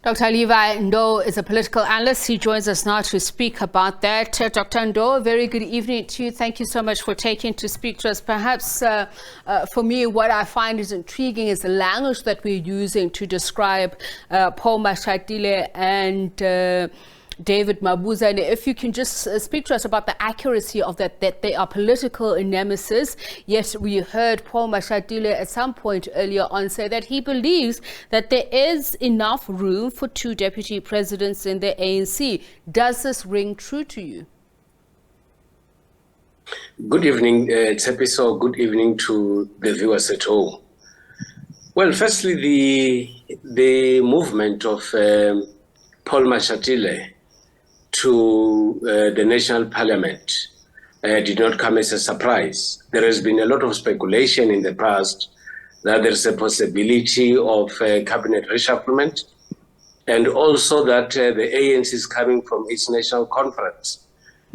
Dr. Levy Ndou is a political analyst. He joins us now to speak about that. Dr. Ndou, very good evening to you. Thank you so much for taking to speak to us. Perhaps for me, what I find is intriguing is the language that we're using to describe Paul Mashatile and David Mabuza, and if you can just speak to us about the accuracy of that they are political nemesis. Yes, we heard Paul Mashatile at some point earlier on say that he believes that there is enough room for two deputy presidents in the ANC. Does this ring true to you? Good evening, Tsepiso. Good evening to the viewers at home. Well, firstly, the movement of Paul Mashatile to the National Parliament did not come as a surprise. There has been a lot of speculation in the past that there's a possibility of cabinet reshufflement, and also that the ANC is coming from its national conference.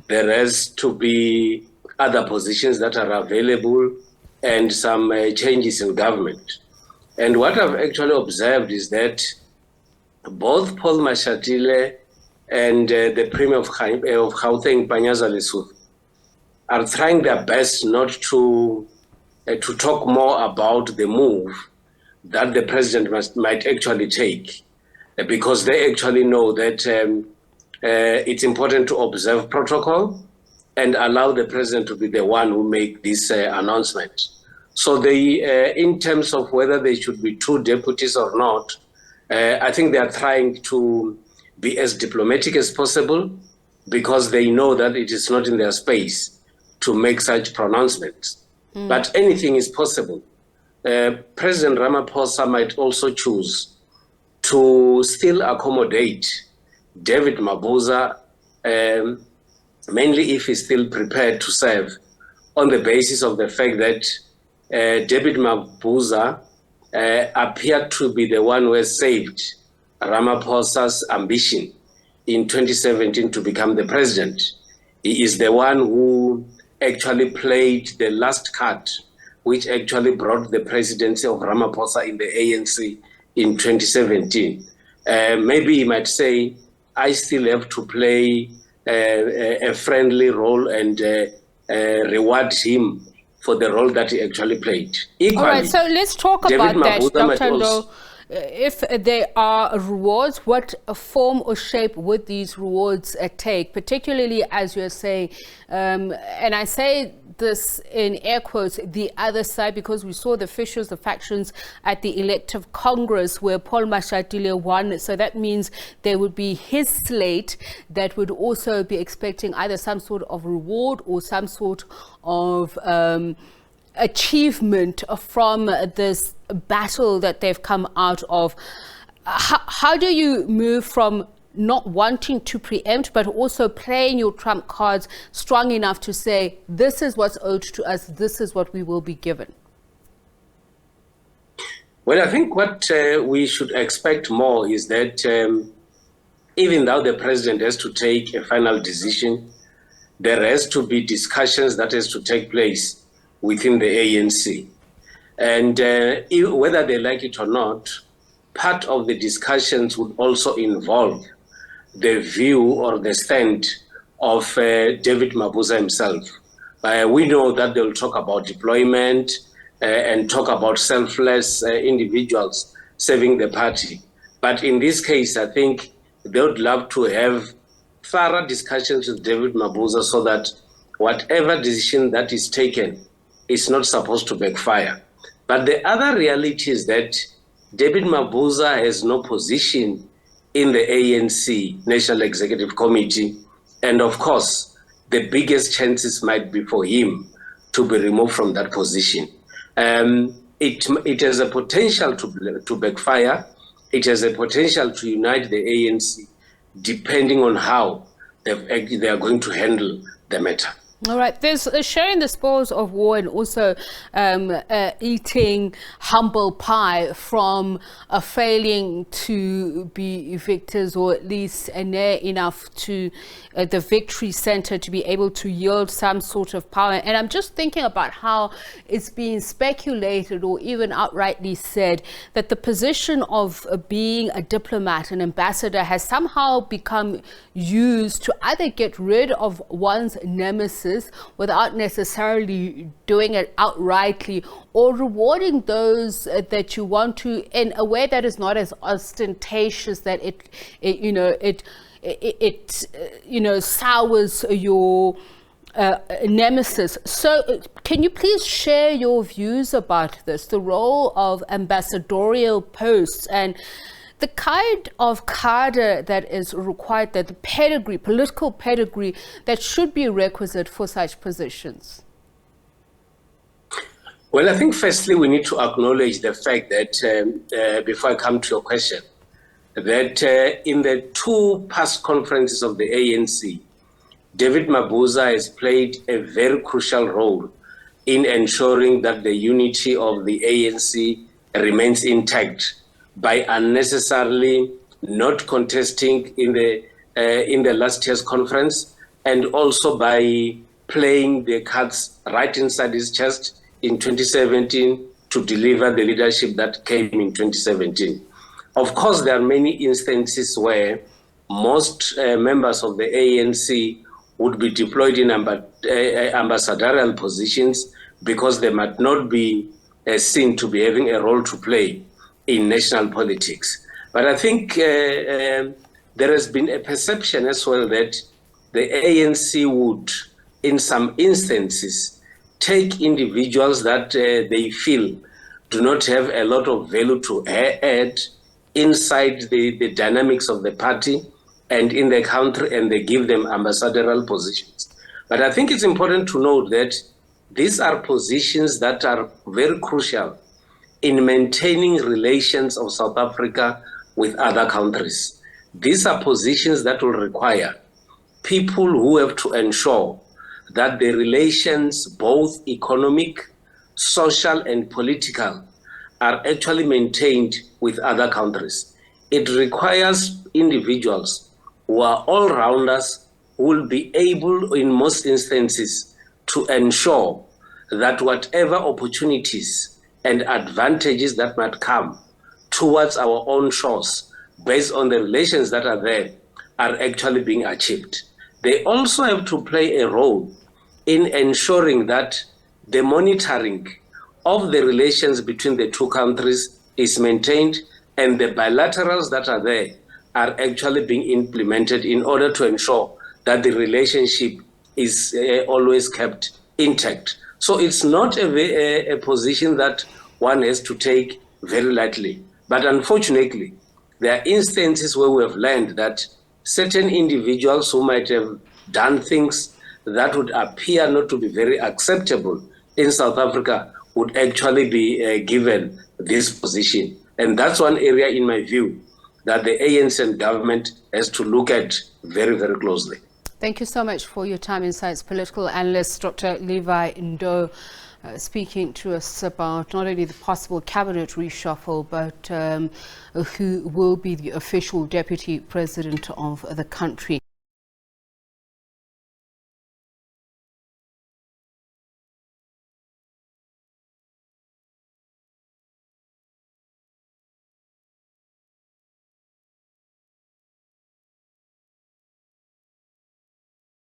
There has to be other positions that are available and some changes in government. And what I've actually observed is that both Paul Mashatile and the Premier of Gauteng, are trying their best not to talk more about the move that the president might actually take, because they actually know that it's important to observe protocol and allow the president to be the one who make this announcement. So they, in terms of whether they should be two deputies or not, I think they are trying to be as diplomatic as possible, because they know that it is not in their space to make such pronouncements. But anything is possible. President Ramaphosa might also choose to still accommodate David Mabuza, mainly if he's still prepared to serve, on the basis of the fact that David Mabuza appeared to be the one who has saved Ramaphosa's ambition in 2017 to become the president. He is the one who actually played the last card, which actually brought the presidency of Ramaphosa in the ANC in 2017. Maybe he might say, I still have to play a friendly role and reward him for the role that he actually played. Equally, all right, so let's talk about that, Dr. Ndou. If there are rewards, what form or shape would these rewards take, particularly as you're saying, and I say this in air quotes, the other side, because we saw the fissures, the factions at the elective Congress where Paul Mashatile won. So that means there would be his slate that would also be expecting either some sort of reward or some sort of achievement from this battle that they've come out of. How do you move from not wanting to preempt, but also playing your trump cards strong enough to say, this is what's owed to us, this is what we will be given? Well, I think what we should expect more is that even though the president has to take a final decision, there has to be discussions that has to take place within the ANC. And whether they like it or not, part of the discussions would also involve the view or the stand of David Mabuza himself. We know that they'll talk about deployment and talk about selfless individuals serving the party. But in this case, I think they would love to have thorough discussions with David Mabuza so that whatever decision that is taken is not supposed to backfire. But the other reality is that David Mabuza has no position in the ANC National Executive Committee. And of course, the biggest chances might be for him to be removed from that position. It has a potential to backfire. It has a potential to unite the ANC, depending on how they are going to handle the matter. All right, there's sharing the spoils of war and also eating humble pie from failing to be victors, or at least near enough to the victory center to be able to yield some sort of power. And I'm just thinking about how it's being speculated or even outrightly said that the position of being a diplomat, an ambassador, has somehow become used to either get rid of one's nemesis without necessarily doing it outrightly, or rewarding those that you want to in a way that is not as ostentatious that it sours your nemesis. So can you please share your views about this, the role of ambassadorial posts and the kind of cadre that is required, that the pedigree, political pedigree that should be requisite for such positions? Well, I think firstly we need to acknowledge the fact that, before I come to your question, that in the two past conferences of the ANC, David Mabuza has played a very crucial role in ensuring that the unity of the ANC remains intact by unnecessarily not contesting in the last year's conference, and also by playing the cards right inside his chest in 2017 to deliver the leadership that came in 2017. Of course, there are many instances where most members of the ANC would be deployed in ambassadorial positions because they might not be seen to be having a role to play in national politics. But I think there has been a perception as well that the ANC would, in some instances, take individuals that they feel do not have a lot of value to add inside the dynamics of the party and in the country, and they give them ambassadorial positions. But I think it's important to note that these are positions that are very crucial in maintaining relations of South Africa with other countries. These are positions that will require people who have to ensure that the relations, both economic, social, and political, are actually maintained with other countries. It requires individuals who are all-rounders, who will be able, in most instances, to ensure that whatever opportunities and advantages that might come towards our own shores based on the relations that are there are actually being achieved. They also have to play a role in ensuring that the monitoring of the relations between the two countries is maintained, and the bilaterals that are there are actually being implemented in order to ensure that the relationship is always kept intact. So it's not a position that one has to take very lightly. But unfortunately, there are instances where we have learned that certain individuals who might have done things that would appear not to be very acceptable in South Africa would actually be given this position. And that's one area, in my view, that the ANC and government has to look at very, very closely. Thank you so much for your time, Insights political analyst, Dr. Levy Ndou, speaking to us about not only the possible cabinet reshuffle, but who will be the official deputy president of the country.